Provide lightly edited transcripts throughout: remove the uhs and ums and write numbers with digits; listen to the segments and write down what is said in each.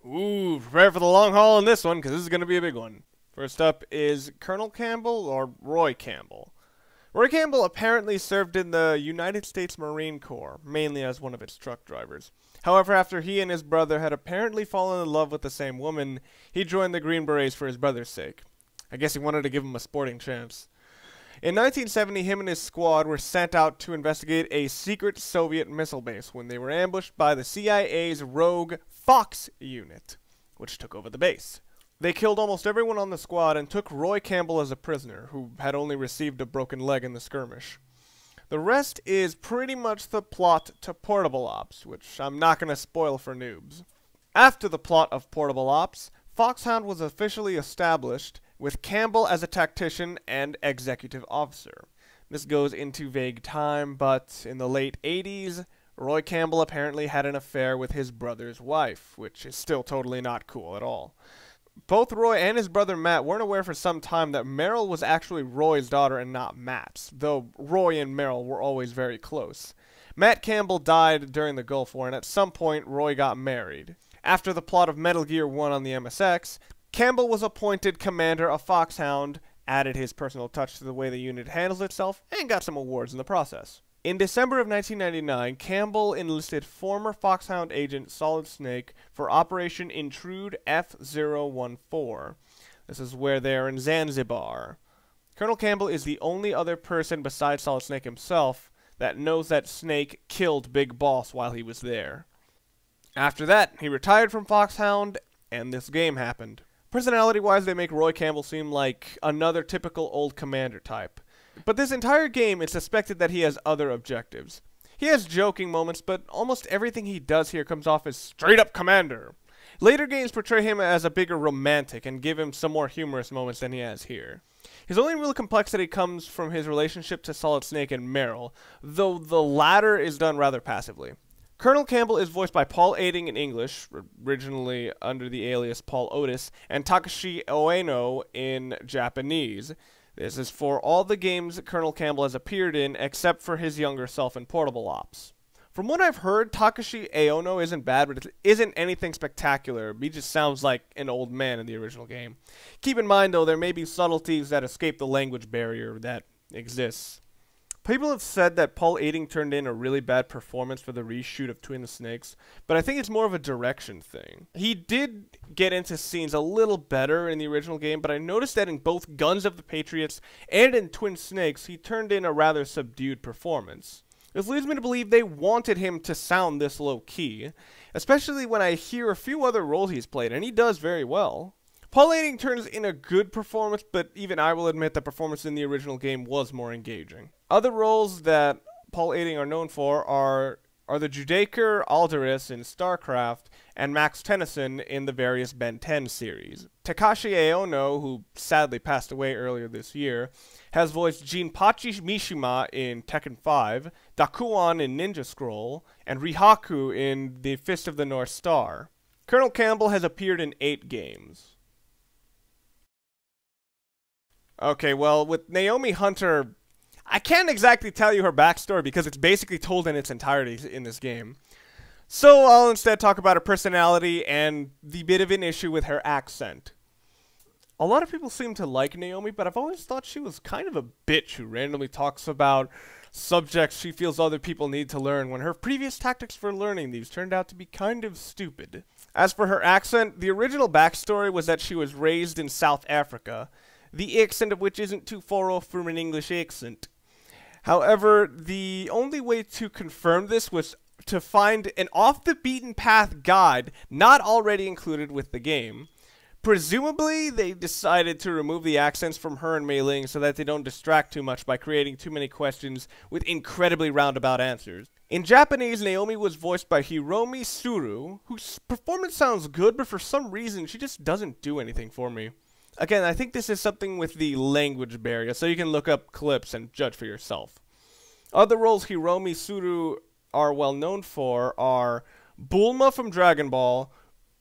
Ooh, prepare for the long haul in this one, because this is going to be a big one. First up is Colonel Campbell or Roy Campbell. Roy Campbell apparently served in the United States Marine Corps, mainly as one of its truck drivers. However, after he and his brother had apparently fallen in love with the same woman, he joined the Green Berets for his brother's sake. I guess he wanted to give him a sporting chance. In 1970, him and his squad were sent out to investigate a secret Soviet missile base when they were ambushed by the CIA's rogue Fox unit, which took over the base. They killed almost everyone on the squad and took Roy Campbell as a prisoner, who had only received a broken leg in the skirmish. The rest is pretty much the plot to Portable Ops, which I'm not going to spoil for noobs. After the plot of Portable Ops, Foxhound was officially established, with Campbell as a tactician and executive officer. This goes into vague time, but in the late 80s, Roy Campbell apparently had an affair with his brother's wife, which is still totally not cool at all. Both Roy and his brother Matt weren't aware for some time that Meryl was actually Roy's daughter and not Matt's, though Roy and Meryl were always very close. Matt Campbell died during the Gulf War, and at some point Roy got married. After the plot of Metal Gear 1 on the MSX, Campbell was appointed commander of Foxhound, added his personal touch to the way the unit handles itself, and got some awards in the process. In December of 1999, Campbell enlisted former Foxhound agent Solid Snake for Operation Intrude F-014. This is where they are in Zanzibar. Colonel Campbell is the only other person besides Solid Snake himself that knows that Snake killed Big Boss while he was there. After that, he retired from Foxhound, and this game happened. Personality-wise, they make Roy Campbell seem like another typical old commander type. But this entire game, it's suspected that he has other objectives. He has joking moments, but almost everything he does here comes off as straight-up commander. Later games portray him as a bigger romantic and give him some more humorous moments than he has here. His only real complexity comes from his relationship to Solid Snake and Meryl, though the latter is done rather passively. Colonel Campbell is voiced by Paul Aiding in English, originally under the alias Paul Otis, and Takashi Ueno in Japanese. This is for all the games Colonel Campbell has appeared in, except for his younger self in Portable Ops. From what I've heard, Takashi Ueno isn't bad, but it isn't anything spectacular. He just sounds like an old man in the original game. Keep in mind, though, there may be subtleties that escape the language barrier that exists. People have said that Paul Aiding turned in a really bad performance for the reshoot of Twin Snakes, but I think it's more of a direction thing. He did get into scenes a little better in the original game, but I noticed that in both Guns of the Patriots and in Twin Snakes, he turned in a rather subdued performance. This leads me to believe they wanted him to sound this low-key, especially when I hear a few other roles he's played, and he does very well. Paul Aiding turns in a good performance, but even I will admit the performance in the original game was more engaging. Other roles that Paul Aiding are known for are the Judaker Alderus in StarCraft and Max Tennyson in the various Ben 10 series. Takashi Ueno, who sadly passed away earlier this year, has voiced Jinpachi Mishima in Tekken 5, Dakuan in Ninja Scroll, and Rihaku in The Fist of the North Star. Colonel Campbell has appeared in 8 games. Okay, well, with Naomi Hunter, I can't exactly tell you her backstory because it's basically told in its entirety in this game. So I'll instead talk about her personality and the bit of an issue with her accent. A lot of people seem to like Naomi, but I've always thought she was kind of a bitch who randomly talks about subjects she feels other people need to learn when her previous tactics for learning these turned out to be kind of stupid. As for her accent, the original backstory was that she was raised in South Africa, the accent of which isn't too far off from an English accent. However, the only way to confirm this was to find an off-the-beaten-path guide not already included with the game. Presumably, they decided to remove the accents from her and Mei Ling so that they don't distract too much by creating too many questions with incredibly roundabout answers. In Japanese, Naomi was voiced by Hiromi Suru, whose performance sounds good, but for some reason, she just doesn't do anything for me. Again, I think this is something with the language barrier, so you can look up clips and judge for yourself. Other roles Hiromi Suru are well known for are Bulma from Dragon Ball,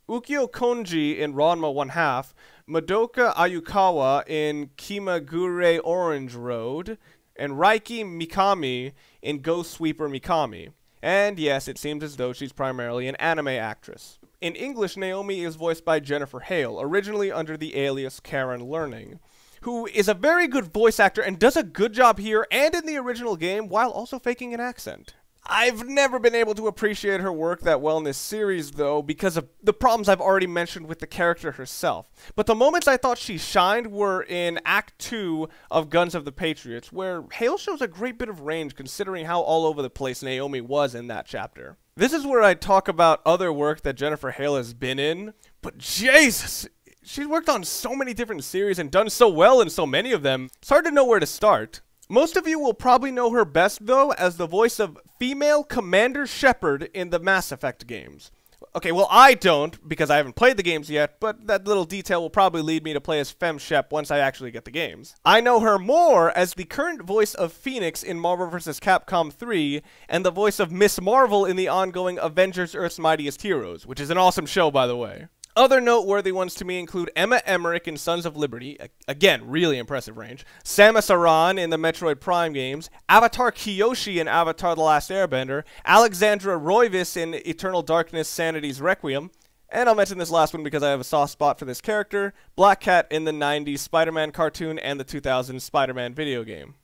Ukyo Konji in Ranma 1/2, Madoka Ayukawa in Kimagure Orange Road, and Raiki Mikami in Ghost Sweeper Mikami. And yes, it seems as though she's primarily an anime actress. In English, Naomi is voiced by Jennifer Hale, originally under the alias Karen Learning, who is a very good voice actor and does a good job here and in the original game while also faking an accent. I've never been able to appreciate her work that well in this series, though, because of the problems I've already mentioned with the character herself. But the moments I thought she shined were in Act 2 of Guns of the Patriots, where Hale shows a great bit of range considering how all over the place Naomi was in that chapter. This is where I talk about other work that Jennifer Hale has been in, but Jesus! She's worked on so many different series and done so well in so many of them, it's hard to know where to start. Most of you will probably know her best, though, as the voice of female Commander Shepard in the Mass Effect games. Okay, well, I don't, because I haven't played the games yet, but that little detail will probably lead me to play as Fem Shep once I actually get the games. I know her more as the current voice of Phoenix in Marvel vs. Capcom 3, and the voice of Miss Marvel in the ongoing Avengers Earth's Mightiest Heroes, which is an awesome show, by the way. Other noteworthy ones to me include Emma Emmerich in Sons of Liberty, again, really impressive range, Samus Aran in the Metroid Prime games, Avatar Kyoshi in Avatar The Last Airbender, Alexandra Roivas in Eternal Darkness Sanity's Requiem, and I'll mention this last one because I have a soft spot for this character, Black Cat in the 90s Spider-Man cartoon and the 2000s Spider-Man video game.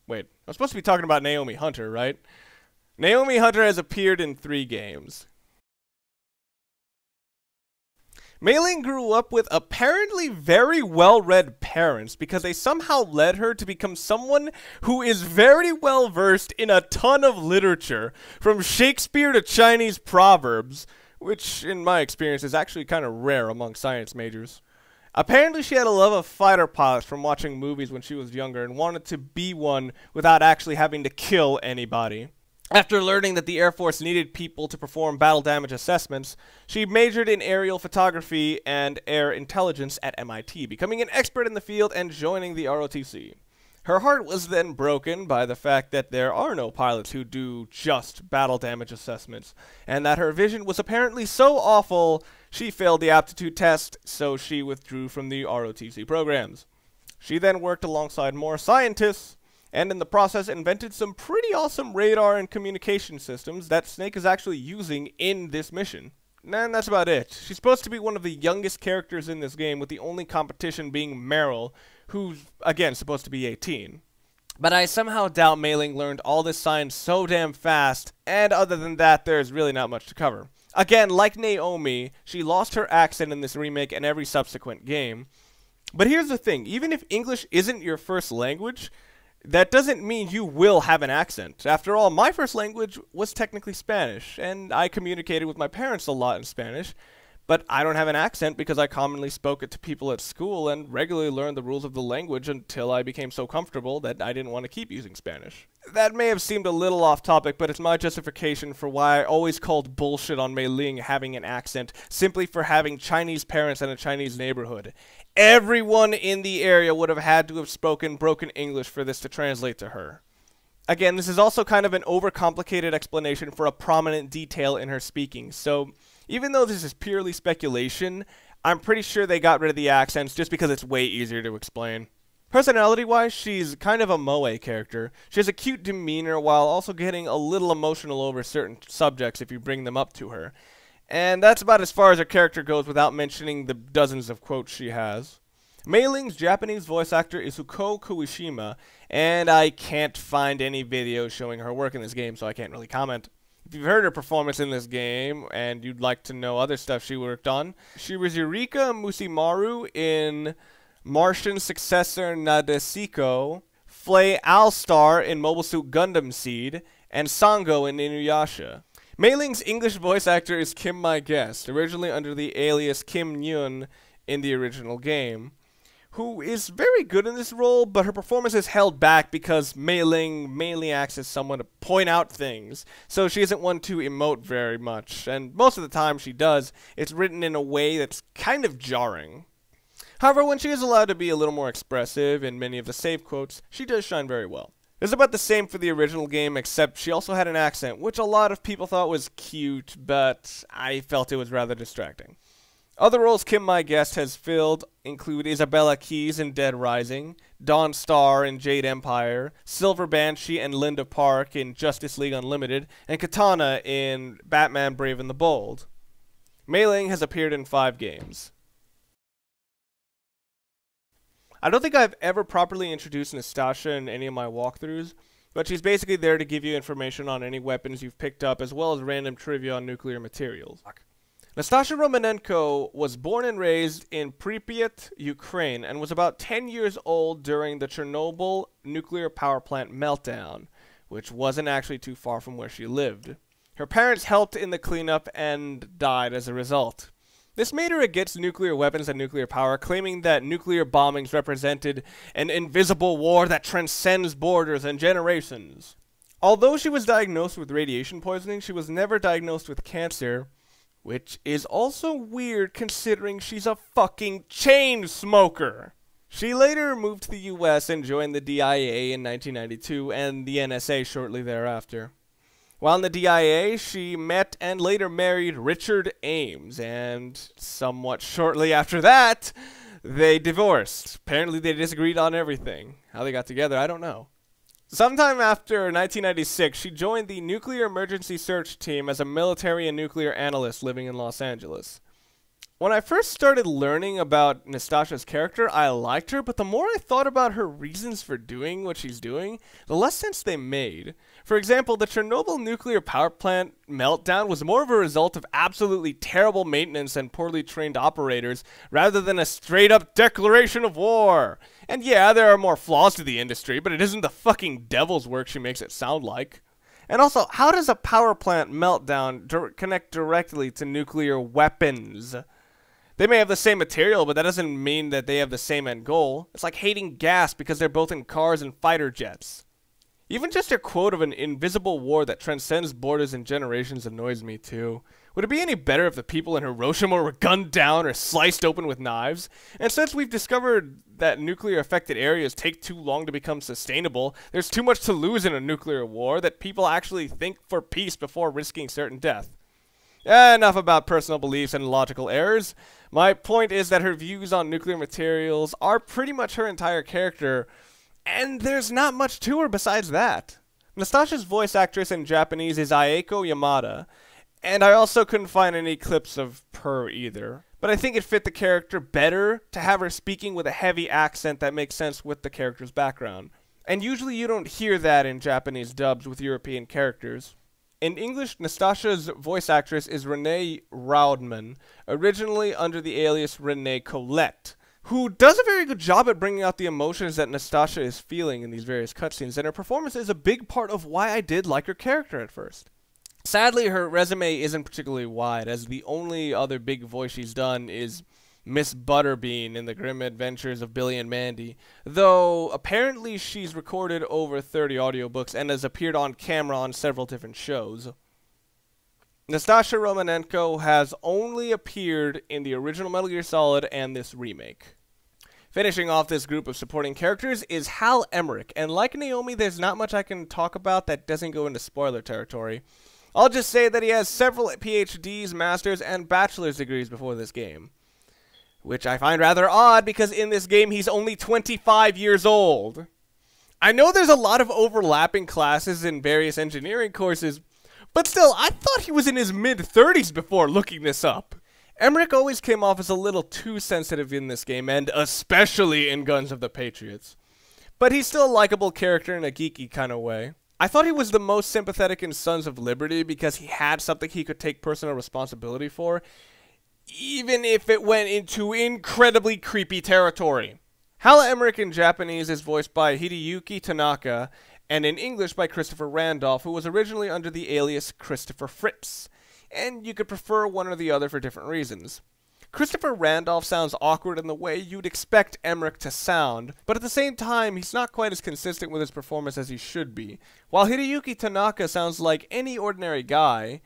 Wait, I'm supposed to be talking about Naomi Hunter, right? Naomi Hunter has appeared in 3 games. Mei Ling grew up with apparently very well-read parents because they somehow led her to become someone who is very well-versed in a ton of literature, from Shakespeare to Chinese proverbs, which, in my experience, is actually kind of rare among science majors. Apparently she had a love of fighter pilots from watching movies when she was younger and wanted to be one without actually having to kill anybody. After learning that the Air Force needed people to perform battle damage assessments, she majored in aerial photography and air intelligence at MIT, becoming an expert in the field and joining the ROTC. Her heart was then broken by the fact that there are no pilots who do just battle damage assessments, and that her vision was apparently so awful she failed the aptitude test, so she withdrew from the ROTC programs. She then worked alongside more scientists, and in the process invented some pretty awesome radar and communication systems that Snake is actually using in this mission. And that's about it. She's supposed to be one of the youngest characters in this game, with the only competition being Meryl, who's, again, supposed to be 18. But I somehow doubt Mei Ling learned all this science so damn fast, and other than that, there's really not much to cover. Again, like Naomi, she lost her accent in this remake and every subsequent game. But here's the thing, even if English isn't your first language, that doesn't mean you will have an accent. After all, my first language was technically Spanish, and I communicated with my parents a lot in Spanish, but I don't have an accent because I commonly spoke it to people at school and regularly learned the rules of the language until I became so comfortable that I didn't want to keep using Spanish. That may have seemed a little off topic, but it's my justification for why I always called bullshit on Mei Ling having an accent simply for having Chinese parents in a Chinese neighborhood. Everyone in the area would have had to have spoken broken English for this to translate to her. Again, this is also kind of an overcomplicated explanation for a prominent detail in her speaking, so even though this is purely speculation, I'm pretty sure they got rid of the accents just because it's way easier to explain. Personality-wise, she's kind of a moe character. She has a cute demeanor while also getting a little emotional over certain subjects if you bring them up to her. And that's about as far as her character goes without mentioning the dozens of quotes she has. Mei Ling's Japanese voice actor is Huko Kuishima, and I can't find any videos showing her work in this game, so I can't really comment. If you've heard her performance in this game, and you'd like to know other stuff she worked on, she was Yurika Musimaru in Martian Successor Nadeshiko, Flay Alstar in Mobile Suit Gundam Seed, and Sango in Inuyasha. Mei Ling's English voice actor is Kim My Guest, originally under the alias Kim Nyun in the original game, who is very good in this role, but her performance is held back because Mei Ling mainly acts as someone to point out things, so she isn't one to emote very much, and most of the time she does, it's written in a way that's kind of jarring. However, when she is allowed to be a little more expressive in many of the save quotes, she does shine very well. It's about the same for the original game, except she also had an accent, which a lot of people thought was cute, but I felt it was rather distracting. Other roles Kim My Guest has filled include Isabella Keyes in Dead Rising, Dawn Star in Jade Empire, Silver Banshee and Linda Park in Justice League Unlimited, and Katana in Batman Brave and the Bold. Mei Ling has appeared in 5 games. I don't think I've ever properly introduced Nastasha in any of my walkthroughs, but she's basically there to give you information on any weapons you've picked up, as well as random trivia on nuclear materials. Nastasha Romanenko was born and raised in Pripyat, Ukraine, and was about 10 years old during the Chernobyl nuclear power plant meltdown, which wasn't actually too far from where she lived. Her parents helped in the cleanup and died as a result. This made her against nuclear weapons and nuclear power, claiming that nuclear bombings represented an invisible war that transcends borders and generations. Although she was diagnosed with radiation poisoning, she was never diagnosed with cancer, which is also weird considering she's a fucking chain smoker. She later moved to the US and joined the DIA in 1992 and the NSA shortly thereafter. While in the DIA, she met and later married Richard Ames, and somewhat shortly after that, they divorced. Apparently they disagreed on everything. How they got together, I don't know. Sometime after 1996, she joined the Nuclear Emergency Search Team as a military and nuclear analyst living in Los Angeles. When I first started learning about Nastasha's character, I liked her, but the more I thought about her reasons for doing what she's doing, the less sense they made. For example, the Chernobyl nuclear power plant meltdown was more of a result of absolutely terrible maintenance and poorly trained operators, rather than a straight-up declaration of war. And yeah, there are more flaws to the industry, but it isn't the fucking devil's work she makes it sound like. And also, how does a power plant meltdown connect directly to nuclear weapons? They may have the same material, but that doesn't mean that they have the same end goal. It's like hating gas because they're both in cars and fighter jets. Even just her quote of an invisible war that transcends borders and generations annoys me too. Would it be any better if the people in Hiroshima were gunned down or sliced open with knives? And since we've discovered that nuclear-affected areas take too long to become sustainable, there's too much to lose in a nuclear war that people actually think for peace before risking certain death. Enough about personal beliefs and logical errors. My point is that her views on nuclear materials are pretty much her entire character, and there's not much to her besides that. Nastasha's voice actress in Japanese is Aeko Yamada, and I also couldn't find any clips of her either. But I think it fit the character better to have her speaking with a heavy accent that makes sense with the character's background. And usually you don't hear that in Japanese dubs with European characters. In English, Nastasha's voice actress is Renee Raudman, originally under the alias Renee Colette, who does a very good job at bringing out the emotions that Nastasha is feeling in these various cutscenes, and her performance is a big part of why I did like her character at first. Sadly, her resume isn't particularly wide, as the only other big voice she's done is Miss Butterbean in the Grim Adventures of Billy and Mandy, though apparently she's recorded over 30 audiobooks and has appeared on camera on several different shows. Nastasha Romanenko has only appeared in the original Metal Gear Solid and this remake. Finishing off this group of supporting characters is Hal Emmerich, and like Naomi, there's not much I can talk about that doesn't go into spoiler territory. I'll just say that he has several PhDs, masters, and bachelor's degrees before this game, which I find rather odd because in this game he's only 25 years old. I know there's a lot of overlapping classes in various engineering courses, but still, I thought he was in his mid-30s before looking this up. Emmerich always came off as a little too sensitive in this game, and especially in Guns of the Patriots. But he's still a likable character in a geeky kind of way. I thought he was the most sympathetic in Sons of Liberty because he had something he could take personal responsibility for, even if it went into incredibly creepy territory. Hal Emmerich in Japanese is voiced by Hideyuki Tanaka, and in English by Christopher Randolph, who was originally under the alias Christopher Fritz, and you could prefer one or the other for different reasons. Christopher Randolph sounds awkward in the way you'd expect Emmerich to sound, but at the same time, he's not quite as consistent with his performance as he should be, while Hideyuki Tanaka sounds like any ordinary guy,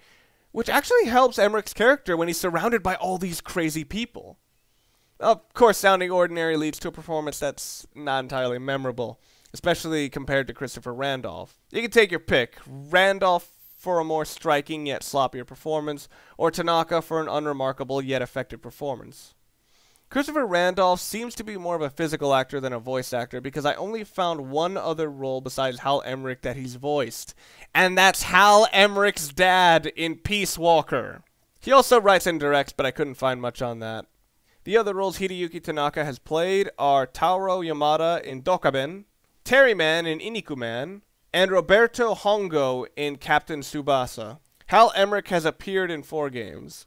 which actually helps Emmerich's character when he's surrounded by all these crazy people. Of course, sounding ordinary leads to a performance that's not entirely memorable, especially compared to Christopher Randolph. You can take your pick, Randolph for a more striking yet sloppier performance, or Tanaka for an unremarkable yet effective performance. Christopher Randolph seems to be more of a physical actor than a voice actor because I only found one other role besides Hal Emmerich that he's voiced, and that's Hal Emmerich's dad in Peace Walker. He also writes and directs, but I couldn't find much on that. The other roles Hideyuki Tanaka has played are Tauro Yamada in Dokaben, Terry Man in Inikuman, and Roberto Hongo in Captain Tsubasa. Hal Emmerich has appeared in 4 games.